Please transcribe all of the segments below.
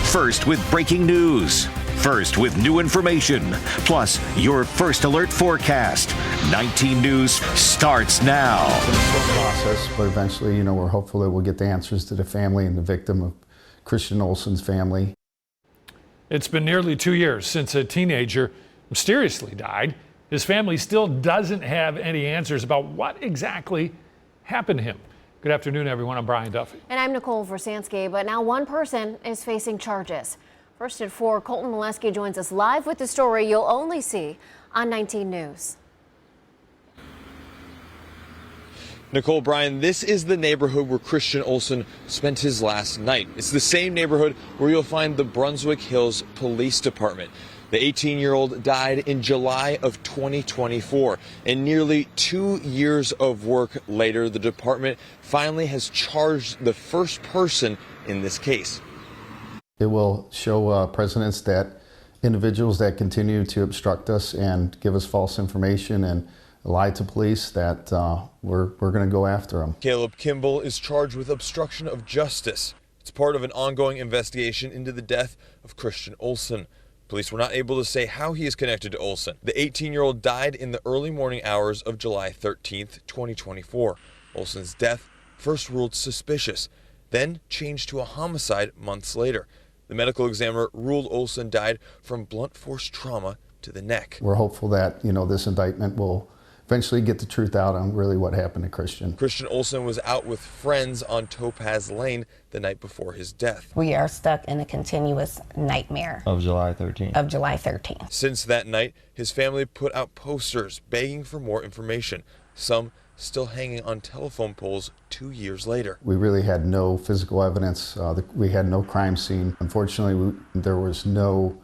First with breaking news. First with new information. Plus, your first alert forecast. 19 News starts now. It's a slow process, but eventually, we're hopeful that we'll get the answers to the family and the victim of Christian Olson's family. It's been nearly 2 years since a teenager mysteriously died. His family still doesn't have any answers about what exactly happened to him. Good afternoon, everyone. I'm Brian Duffy. And I'm Nicole Versansky, but now one person is facing charges. First at 4, Colton Molesky joins us live with the story you'll only see on 19 News. Nicole, Brian, this is the neighborhood where Christian Olson spent his last night. It's the same neighborhood where you'll find the Brunswick Hills Police Department. The 18-year-old died in July of 2024, and nearly 2 years of work later, the department finally has charged the first person in this case. It will show precedents that individuals that continue to obstruct us and give us false information and lie to police, that we're going to go after them. Caleb Kimball is charged with obstruction of justice. It's part of an ongoing investigation into the death of Christian Olson. Police were not able to say how he is connected to Olson. The 18-year-old died in the early morning hours of July 13th, 2024. Olson's death first ruled suspicious, then changed to a homicide months later. The medical examiner ruled Olson died from blunt force trauma to the neck. We're hopeful that, this indictment will eventually get the truth out on really what happened to Christian. Christian Olson was out with friends on Topaz Lane the night before his death. We are stuck in a continuous nightmare. Of July 13th. Since that night, his family put out posters begging for more information. Some still hanging on telephone poles 2 years later. We really had no physical evidence. We had no crime scene. Unfortunately, there was no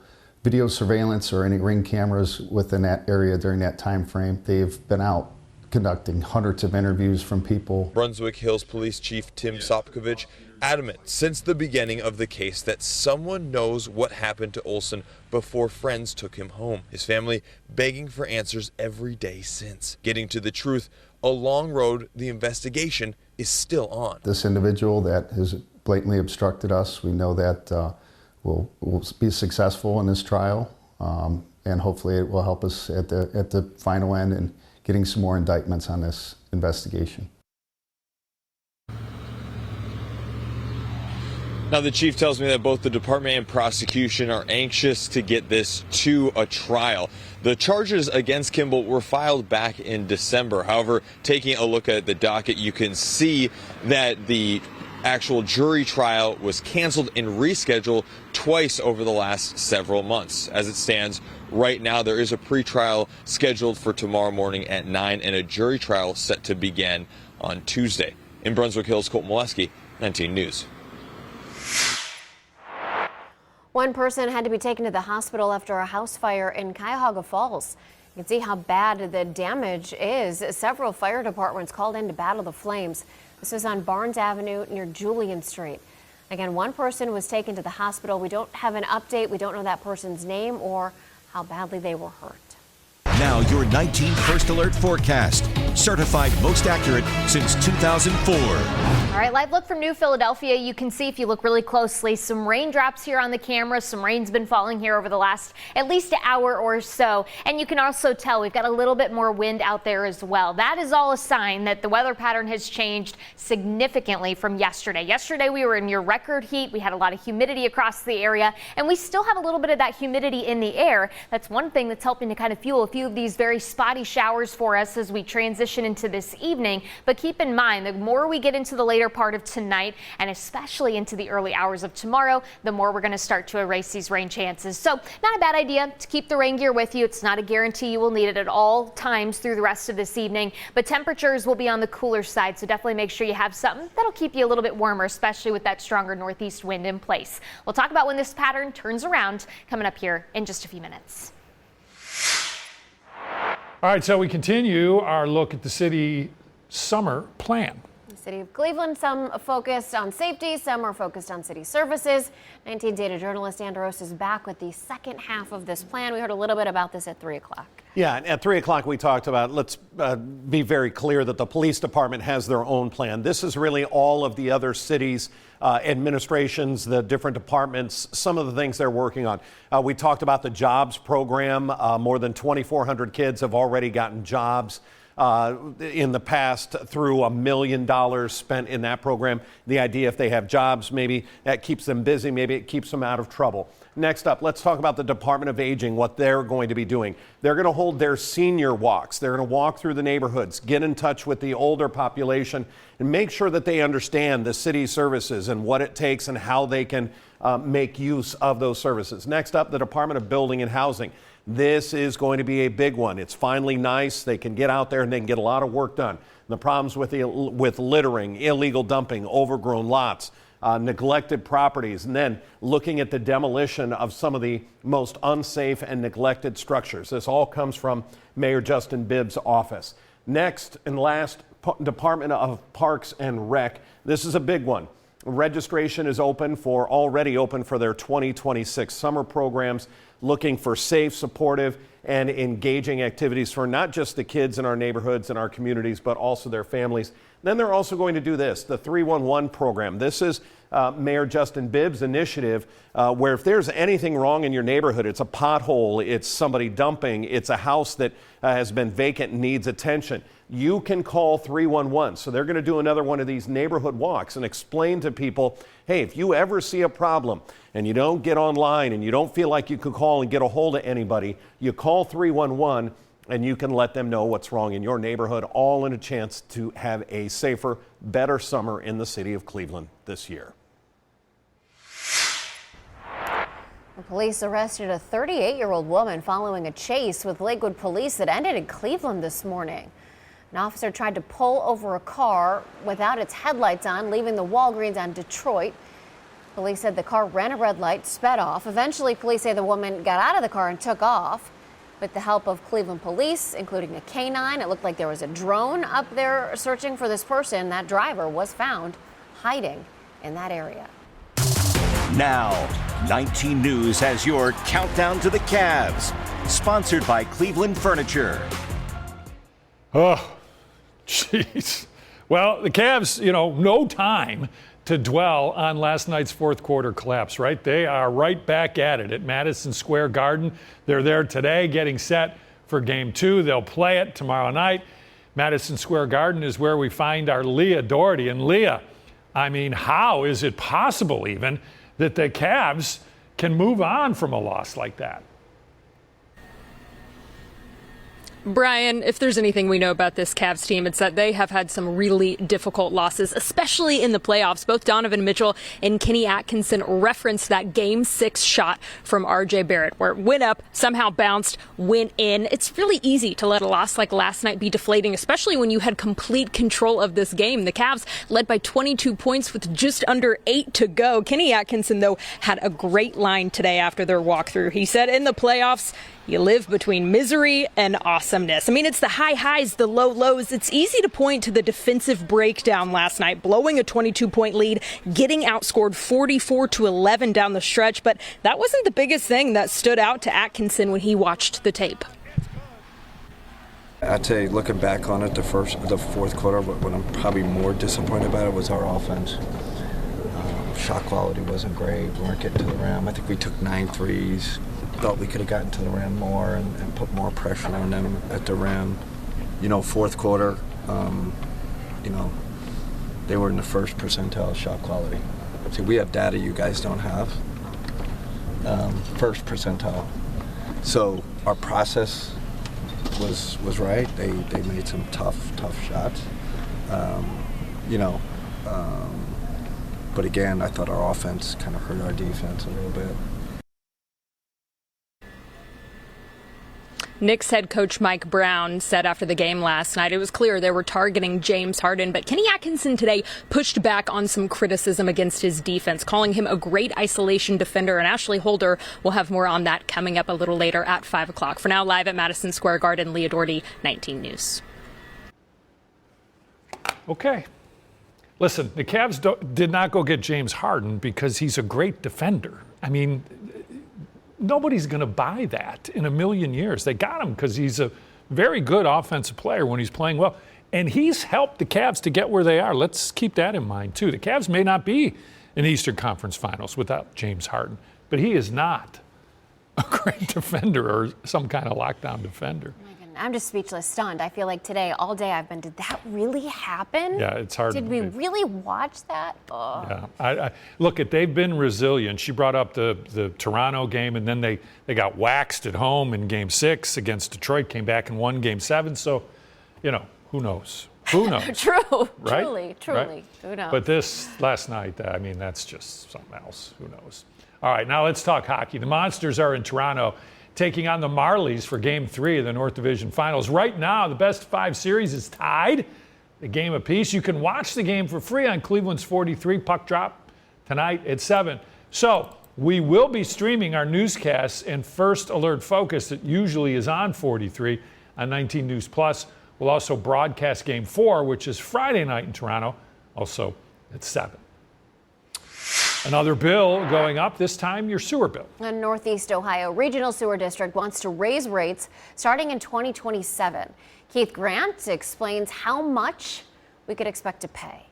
video surveillance or any ring cameras within that area during that time frame. They've been out conducting hundreds of interviews from people. Brunswick Hills Police Chief Tim Sopkovich adamant since the beginning of the case that someone knows what happened to Olson before friends took him home. His family begging for answers every day since. Getting to the truth, a long road the investigation is still on. This individual that has blatantly obstructed us, we know that we'll be successful in this trial, and hopefully it will help us at the final end in getting some more indictments on this investigation. Now, the chief tells me that both the department and prosecution are anxious to get this to a trial. The charges against Kimball were filed back in December. However, taking a look at the docket, you can see that the actual jury trial was canceled and rescheduled twice over the last several months. As it stands right now, there is a pretrial scheduled for tomorrow morning at 9 and a jury trial set to begin on Tuesday. In Brunswick Hills, Colton Molesky, 19 News. One person had to be taken to the hospital after a house fire in Cuyahoga Falls. You can see how bad the damage is. Several fire departments called in to battle the flames. This is on Barnes Avenue near Julian Street. Again, one person was taken to the hospital. We don't have an update. We don't know that person's name or how badly they were hurt. Now your 19 First Alert forecast. Certified most accurate since 2004. All right, live look from New Philadelphia. You can see if you look really closely, some raindrops here on the camera. Some rain's been falling here over the last at least an hour or so. And you can also tell we've got a little bit more wind out there as well. That is all a sign that the weather pattern has changed significantly from yesterday. Yesterday we were in near record heat. We had a lot of humidity across the area, and we still have a little bit of that humidity in the air. That's one thing that's helping to kind of fuel a few of these very spotty showers for us as we transition into this evening. But keep in mind, the more we get into the later part of tonight and especially into the early hours of tomorrow, the more we're going to start to erase these rain chances. So not a bad idea to keep the rain gear with you. It's not a guarantee you will need it at all times through the rest of this evening, but temperatures will be on the cooler side. So definitely make sure you have something that'll keep you a little bit warmer, especially with that stronger northeast wind in place. We'll talk about when this pattern turns around coming up here in just a few minutes. All right, so we continue our look at the city summer plan. City of Cleveland, some focused on safety, some are focused on city services. 19 Data journalist Andros is back with the second half of this plan. We heard a little bit about this at 3 o'clock. Yeah, at 3 o'clock we talked about, let's be very clear that the police department has their own plan. This is really all of the other cities' administrations, the different departments, some of the things they're working on. We talked about the jobs program. More than 2,400 kids have already gotten jobs in the past through $1 million spent in that program. The idea, if they have jobs, maybe that keeps them busy, maybe it keeps them out of trouble. Next up, let's talk about the Department of Aging, what they're going to be doing. They're going to hold their senior walks. They're going to walk through the neighborhoods, get in touch with the older population, and make sure that they understand the city services and what it takes and how they can make use of those services. Next up, the Department of Building and Housing. This is going to be a big one. It's finally nice. They can get out there and they can get a lot of work done. The problems with littering, illegal dumping, overgrown lots, neglected properties, and then looking at the demolition of some of the most unsafe and neglected structures. This all comes from Mayor Justin Bibb's office. Next and last, Department of Parks and Rec. This is a big one. Registration is already open for their 2026 summer programs, looking for safe, supportive, and engaging activities for not just the kids in our neighborhoods and our communities, but also their families. Then they're also going to do this, the 311 program. This is Mayor Justin Bibb's initiative where if there's anything wrong in your neighborhood, it's a pothole, it's somebody dumping, it's a house that has been vacant and needs attention, you can call 311. So they're going to do another one of these neighborhood walks and explain to people, hey, if you ever see a problem and you don't get online and you don't feel like you can call and get a hold of anybody, you call 311 and you can let them know what's wrong in your neighborhood, all in a chance to have a safer, better summer in the city of Cleveland this year. The police arrested a 38-year-old woman following a chase with Lakewood police that ended in Cleveland this morning. An officer tried to pull over a car without its headlights on, leaving the Walgreens on Detroit. Police said the car ran a red light, sped off. Eventually, police say the woman got out of the car and took off. With the help of Cleveland police, including a canine, it looked like there was a drone up there searching for this person. That driver was found hiding in that area. Now, 19 News has your countdown to the Cavs, sponsored by Cleveland Furniture. Oh, jeez. Well, the Cavs, no time to dwell on last night's fourth quarter collapse, right? They are right back at it at Madison Square Garden. They're there today getting set for game 2. They'll play it tomorrow night. Madison Square Garden is where we find our Leah Doherty. And Leah, how is it possible even that the Cavs can move on from a loss like that? Brian, if there's anything we know about this Cavs team, it's that they have had some really difficult losses, especially in the playoffs. Both Donovan Mitchell and Kenny Atkinson referenced that Game 6 shot from R.J. Barrett, where it went up, somehow bounced, went in. It's really easy to let a loss like last night be deflating, especially when you had complete control of this game. The Cavs led by 22 points with just under 8 to go. Kenny Atkinson, though, had a great line today after their walkthrough. He said, in the playoffs, you live between misery and awesomeness. It's the high highs, the low lows. It's easy to point to the defensive breakdown last night, blowing a 22-point lead, getting outscored 44-11 down the stretch. But that wasn't the biggest thing that stood out to Atkinson when he watched the tape. I'd say looking back on it, the fourth quarter, what I'm probably more disappointed about it was our offense. Shot quality wasn't great. We weren't getting to the rim. I think we took 9 threes. Thought we could have gotten to the rim more and put more pressure on them at the rim. Fourth quarter, they were in the first percentile shot quality. See, we have data you guys don't have. First percentile. So our process was right. They made some tough shots. But again, I thought our offense kind of hurt our defense a little bit. Knicks head coach Mike Brown said after the game last night it was clear they were targeting James Harden, but Kenny Atkinson today pushed back on some criticism against his defense, calling him a great isolation defender. And Ashley Holder will have more on that coming up a little later at 5 o'clock. For now, live at Madison Square Garden, Leah Doherty, 19 News. Okay. Listen, the Cavs did not go get James Harden because he's a great defender. I mean, nobody's going to buy that in a million years. They got him because he's a very good offensive player when he's playing well. And he's helped the Cavs to get where they are. Let's keep that in mind, too. The Cavs may not be in Eastern Conference Finals without James Harden, but he is not a great defender or some kind of lockdown defender. I'm just speechless, stunned. I feel like today, all day, I've been, did that really happen? Yeah, it's hard. Did we really watch that? Oh. Yeah, look, they've been resilient. She brought up the Toronto game, and then they got waxed at home in Game 6 against Detroit, came back and won Game 7. So, who knows? Who knows? True, right? Truly. Right? Who knows? But this last night, that's just something else. Who knows? All right, now let's talk hockey. The Monsters are in Toronto, taking on the Marlies for Game 3 of the North Division Finals. Right now, the best 5 series is tied, a game apiece. You can watch the game for free on Cleveland's 43 puck drop tonight at 7. So we will be streaming our newscasts and First Alert Focus that usually is on 43 on 19 News Plus. We'll also broadcast Game 4, which is Friday night in Toronto, also at 7. Another bill going up, this time your sewer bill. A Northeast Ohio Regional Sewer District wants to raise rates starting in 2027. Keith Grant explains how much we could expect to pay.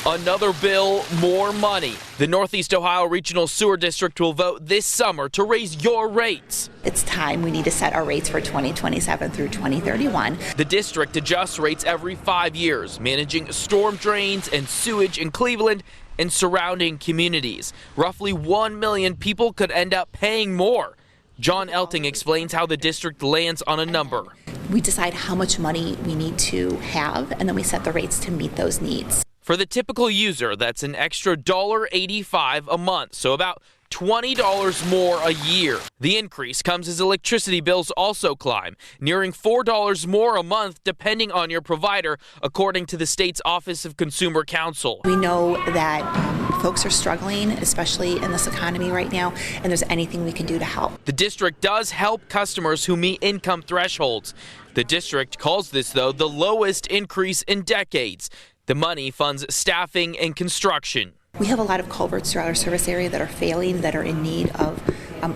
Another bill, more money. The Northeast Ohio Regional Sewer District will vote this summer to raise your rates. It's time we need to set our rates for 2027 through 2031. The district adjusts rates every 5 years, managing storm drains and sewage in Cleveland and surrounding communities. Roughly 1 million people could end up paying more. John Elting explains how the district lands on a number. We decide how much money we need to have, and then we set the rates to meet those needs. For the typical user, that's an extra $1.85 a month, so about $20 more a year. The increase comes as electricity bills also climb, nearing $4 more a month depending on your provider, according to the state's Office of Consumer Counsel. We know that folks are struggling, especially in this economy right now, and there's anything we can do to help. The district does help customers who meet income thresholds. The district calls this, though, the lowest increase in decades. The money funds staffing and construction. We have a lot of culverts throughout our service area that are failing, that are in need of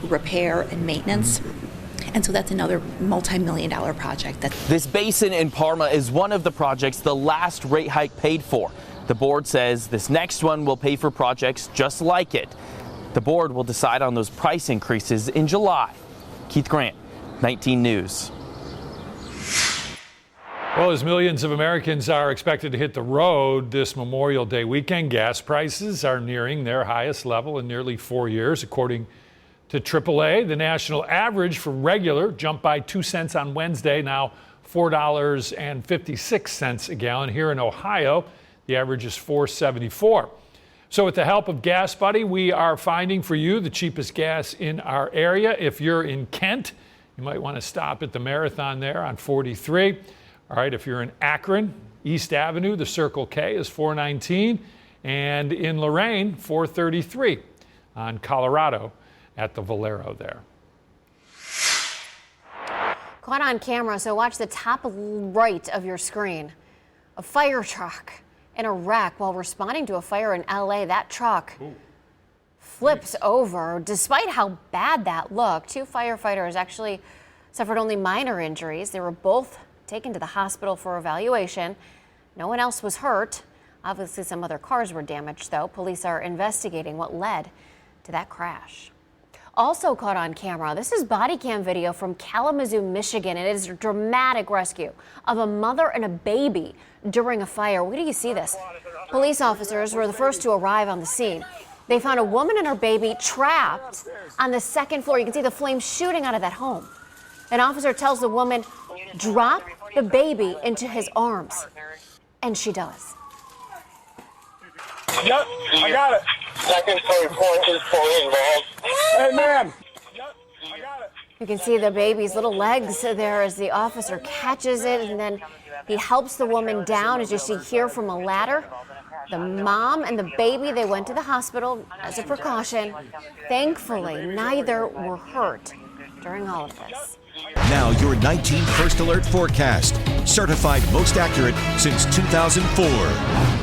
repair and maintenance. And so that's another multi-million-dollar project. This basin in Parma is one of the projects the last rate hike paid for. The board says this next one will pay for projects just like it. The board will decide on those price increases in July. Keith Grant, 19 News. Well, as millions of Americans are expected to hit the road this Memorial Day weekend, gas prices are nearing their highest level in nearly 4 years. According to AAA, the national average for regular jumped by 2 cents on Wednesday, now $4.56 a gallon. Here in Ohio, the average is $4.74. So with the help of Gas Buddy, we are finding for you the cheapest gas in our area. If you're in Kent, you might want to stop at the Marathon there on 43. All right, if you're in Akron, East Avenue, the Circle K is $4.19, and in Lorain, $4.33 on Colorado at the Valero there. Caught on camera, so watch the top right of your screen. A fire truck in a wreck while responding to a fire in LA. That truck flips over. Despite how bad that looked, 2 firefighters actually suffered only minor injuries. They were both taken to the hospital for evaluation. No one else was hurt. Obviously, some other cars were damaged, though. Police are investigating what led to that crash. Also caught on camera, this is body cam video from Kalamazoo, Michigan. It is a dramatic rescue of a mother and a baby during a fire. Where do you see this? Police officers were the first to arrive on the scene. They found a woman and her baby trapped on the 2nd floor. You can see the flames shooting out of that home. An officer tells the woman, drop the baby into his arms. And she does. Yep, I got it. 2nd story porch is fully involved. Hey, ma'am. Yep, I got it. You can see the baby's little legs there as the officer catches it, and then he helps the woman down, as you see here from a ladder. The mom and the baby, they went to the hospital as a precaution. Thankfully, neither were hurt during all of this. Now your 19 First Alert forecast. Certified most accurate since 2004.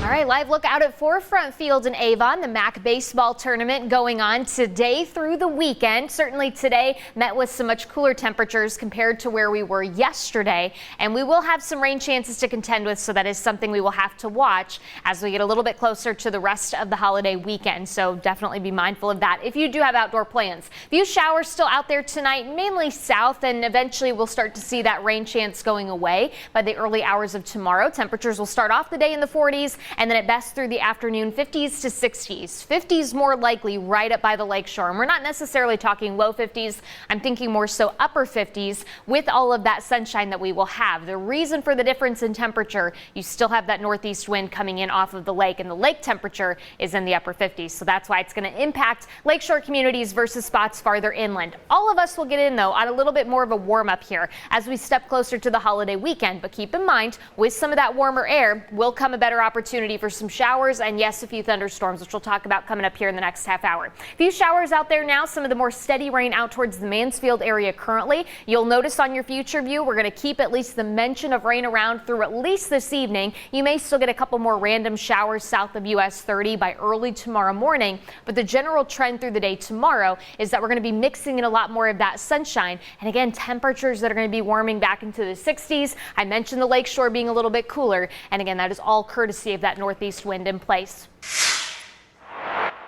All right, live look out at Forefront Field in Avon. The MAC baseball tournament going on today through the weekend. Certainly today met with some much cooler temperatures compared to where we were yesterday. And we will have some rain chances to contend with, so that is something we will have to watch as we get a little bit closer to the rest of the holiday weekend. So definitely be mindful of that if you do have outdoor plans. Few showers still out there tonight, mainly south, and eventually we'll start to see that rain chance going away by the early hours of tomorrow. Temperatures will start off the day in the 40s, and then at best through the afternoon, 50s to 60s. 50s more likely right up by the lakeshore. And we're not necessarily talking low 50s. I'm thinking more so upper 50s with all of that sunshine that we will have. The reason for the difference in temperature, you still have that northeast wind coming in off of the lake, and the lake temperature is in the upper 50s. So that's why it's going to impact lakeshore communities versus spots farther inland. All of us will get in, though, on a little bit more of a warm up here as we step closer to the holiday weekend. But keep in mind, with some of that warmer air will come a better opportunity for some showers and, yes, a few thunderstorms, which we'll talk about coming up here in the next half hour. A few showers out there now, some of the more steady rain out towards the Mansfield area currently. You'll notice on your future view, we're going to keep at least the mention of rain around through at least this evening. You may still get a couple more random showers south of US 30 by early tomorrow morning, but the general trend through the day tomorrow is that we're going to be mixing in a lot more of that sunshine. And again, temperatures that are going to be warming back into the 60s. I mentioned the lakeshore being a little bit cooler. And again, that is all courtesy of that northeast wind in place.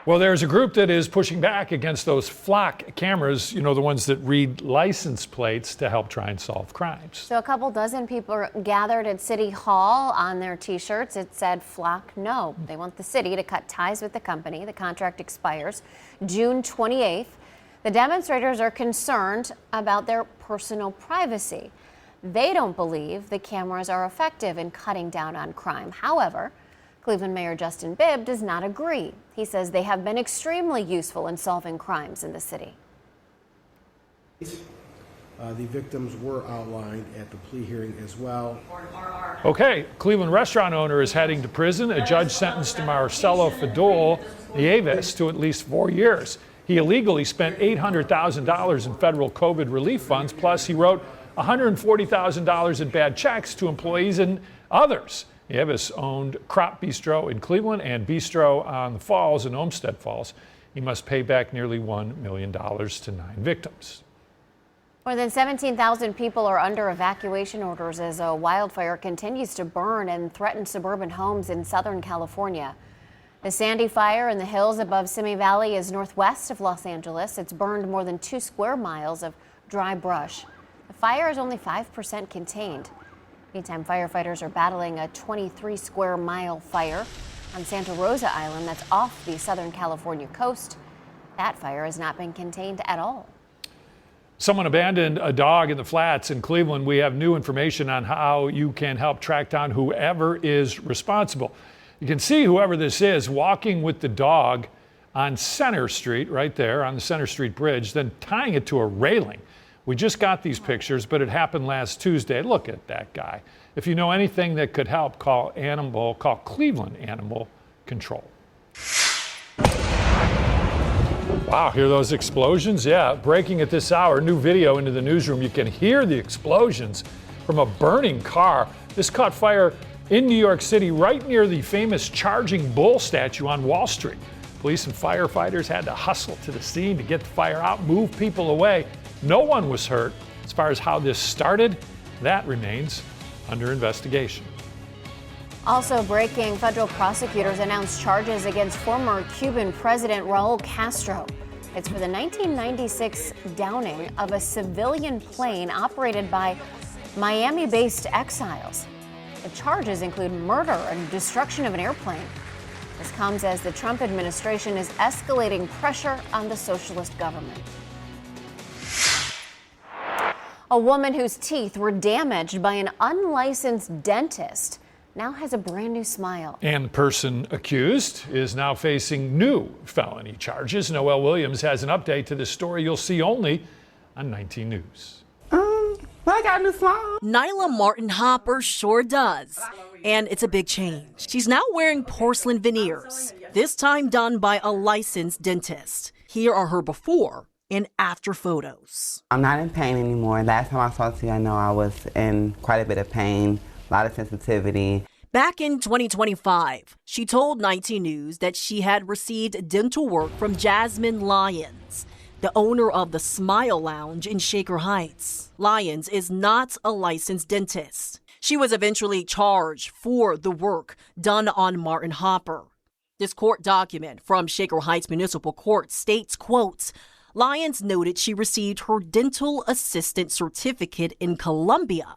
Well, there's a group that is pushing back against those flock cameras, you know, the ones that read license plates to help try and solve crimes. So a couple dozen people gathered at City Hall. On their T-shirts, it said "Flock No." They want the city to cut ties with the company. The contract expires June 28th. The demonstrators are concerned about their personal privacy. They don't believe the cameras are effective in cutting down on crime. However, Cleveland Mayor Justin Bibb does not agree. He says they have been extremely useful in solving crimes in the city. The victims were outlined at the plea hearing as well. Okay, Cleveland restaurant owner is heading to prison. A judge sentenced Marcelo Fadul Nieves to at least 4 years. He illegally spent $800,000 in federal COVID relief funds, plus he wrote $140,000 in bad checks to employees and others. Nieves owned Crop Bistro in Cleveland and Bistro on the Falls in Olmsted Falls. He must pay back nearly $1 million to 9 victims. More than 17,000 people are under evacuation orders as a wildfire continues to burn and threaten suburban homes in Southern California. The Sandy Fire in the hills above Simi Valley is northwest of Los Angeles. It's burned more than 2 square miles of dry brush. The fire is only 5% contained. Meantime, firefighters are battling a 23 square mile fire on Santa Rosa Island that's off the Southern California coast. That fire has not been contained at all. Someone abandoned a dog in the flats in Cleveland. We have new information on how you can help track down whoever is responsible. You can see whoever this is walking with the dog on Center Street, right there on the Center Street Bridge, then tying it to a railing. We just got these pictures, but it happened last Tuesday. Look at that guy. If you know anything that could help, call Cleveland Animal Control. Wow, hear those explosions? Yeah, breaking at this hour, new video into the newsroom. You can hear the explosions from a burning car. This caught fire in New York City, right near the famous Charging Bull statue on Wall Street. Police and firefighters had to hustle to the scene to get the fire out, move people away. No one was hurt. As far as how this started, that remains under investigation. Also breaking, federal prosecutors announced charges against former Cuban President Raul Castro. It's for the 1996 downing of a civilian plane operated by Miami-based exiles. The charges include murder and destruction of an airplane. This comes as the Trump administration is escalating pressure on the socialist government. A woman whose teeth were damaged by an unlicensed dentist now has a brand new smile. And the person accused is now facing new felony charges. Noelle Williams has an update to this story you'll see only on 19 News. I got a new smile. Nyla Martin Hopper sure does. And it's a big change. She's now wearing porcelain veneers, this time done by a licensed dentist. Here are her before and after photos. I'm not in pain anymore. Last time I saw Tia, I know I was in quite a bit of pain, a lot of sensitivity. Back in 2025, she told 19 News that she had received dental work from Jasmine Lyons, the owner of the Smile Lounge in Shaker Heights. Lyons is not a licensed dentist. She was eventually charged for the work done on Martin Hopper. This court document from Shaker Heights Municipal Court states, quote, Lyons noted she received her dental assistant certificate in Colombia,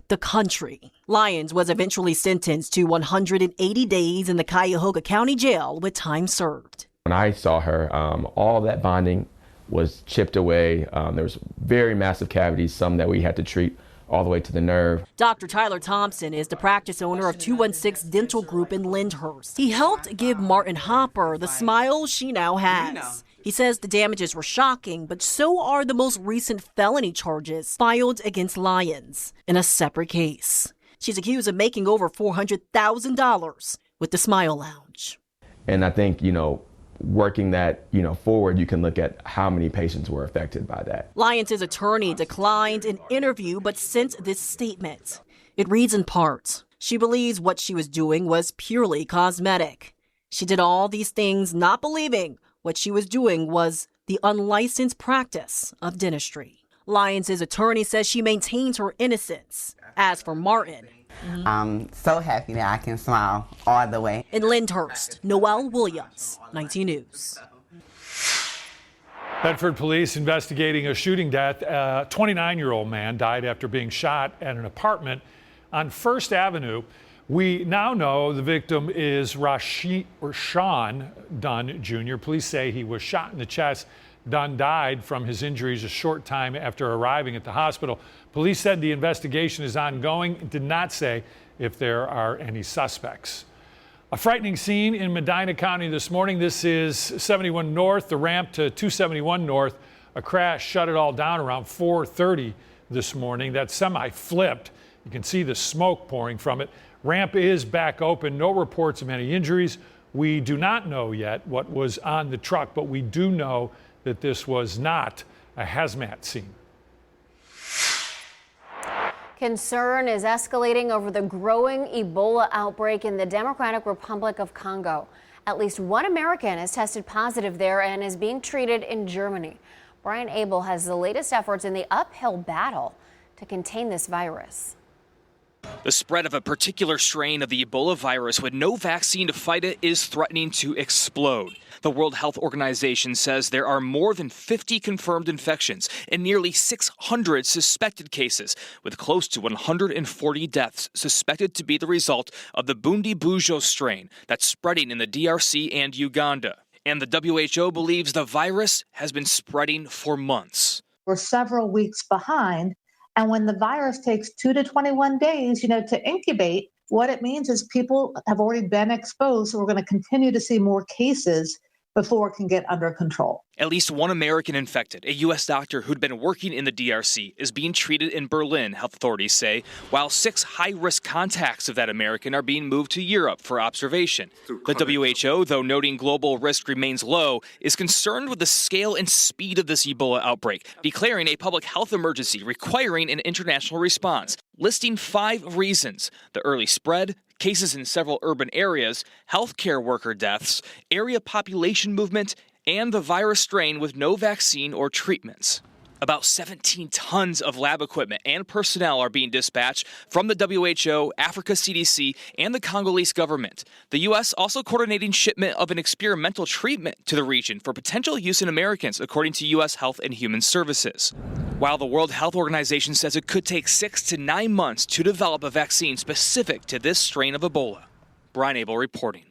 the country. Lyons was eventually sentenced to 180 days in the Cuyahoga County Jail with time served. When I saw her, all that bonding was chipped away. There was very massive cavities, some that we had to treat all the way to the nerve. Dr. Tyler Thompson is the practice owner of 216 Dental Group in Lyndhurst. He helped give Martin Hopper the smile she now has. He says the damages were shocking, but so are the most recent felony charges filed against Lyons in a separate case. She's accused of making over $400,000 with the Smile Lounge. And I think, working that, forward, you can look at how many patients were affected by that. Lyons' attorney declined an interview but sent this statement. It reads in part, she believes what she was doing was purely cosmetic. She did all these things not believing what she was doing was the unlicensed practice of dentistry. Lyons' attorney says she maintains her innocence. As for Martin, I'm so happy that I can smile all the way. In Lyndhurst, Noel Williams, 19 News. Bedford police investigating a shooting death. A 29-year-old man died after being shot at an apartment on First Avenue. We now know the victim is Rashawn Dunn Jr. Police say he was shot in the chest. Dunn died from his injuries a short time after arriving at the hospital. Police said the investigation is ongoing. It did not say if there are any suspects. A frightening scene in Medina County this morning. This is 71 North, the ramp to 271 North. A crash shut it all down around 4:30 this morning. That semi flipped. You can see the smoke pouring from it. Ramp is back open. No reports of any injuries. We do not know yet what was on the truck, but we do know that this was not a hazmat scene. Concern is escalating over the growing Ebola outbreak in the Democratic Republic of Congo. At least one American has tested positive there and is being treated in Germany. Brian Abel has the latest efforts in the uphill battle to contain this virus. The spread of a particular strain of the Ebola virus with no vaccine to fight it is threatening to explode. The World Health Organization says there are more than 50 confirmed infections and nearly 600 suspected cases, with close to 140 deaths suspected to be the result of the Bundibugyo strain that's spreading in the DRC and Uganda. And the WHO believes the virus has been spreading for months. We're several weeks behind. And when the virus takes 2 to 21 days, to incubate, what it means is people have already been exposed. So we're going to continue to see more cases before it can get under control. At least one American infected, a U.S. doctor who'd been working in the DRC, is being treated in Berlin, health authorities say, while 6 high-risk contacts of that American are being moved to Europe for observation. The WHO, though noting global risk remains low, is concerned with the scale and speed of this Ebola outbreak, declaring a public health emergency requiring an international response, listing 5 reasons: the early spread, cases in several urban areas, healthcare worker deaths, area population movement, and the virus strain with no vaccine or treatments. About 17 tons of lab equipment and personnel are being dispatched from the WHO, Africa CDC, and the Congolese government. The U.S. also coordinating shipment of an experimental treatment to the region for potential use in Americans, according to U.S. Health and Human Services. While the World Health Organization says it could take 6 to 9 months to develop a vaccine specific to this strain of Ebola. Brian Abel reporting.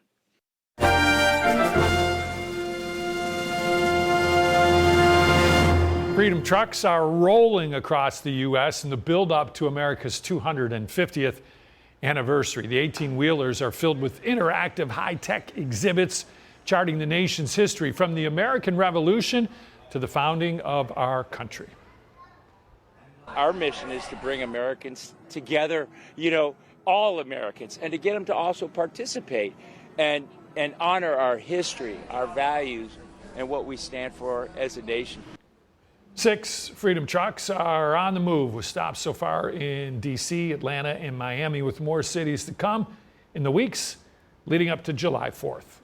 Freedom trucks are rolling across the U.S. in the build-up to America's 250th anniversary. The 18-wheelers are filled with interactive high-tech exhibits charting the nation's history from the American Revolution to the founding of our country. Our mission is to bring Americans together, all Americans, and to get them to also participate and honor our history, our values, and what we stand for as a nation. 6 Freedom trucks are on the move with stops so far in D.C., Atlanta, and Miami, with more cities to come in the weeks leading up to July 4th.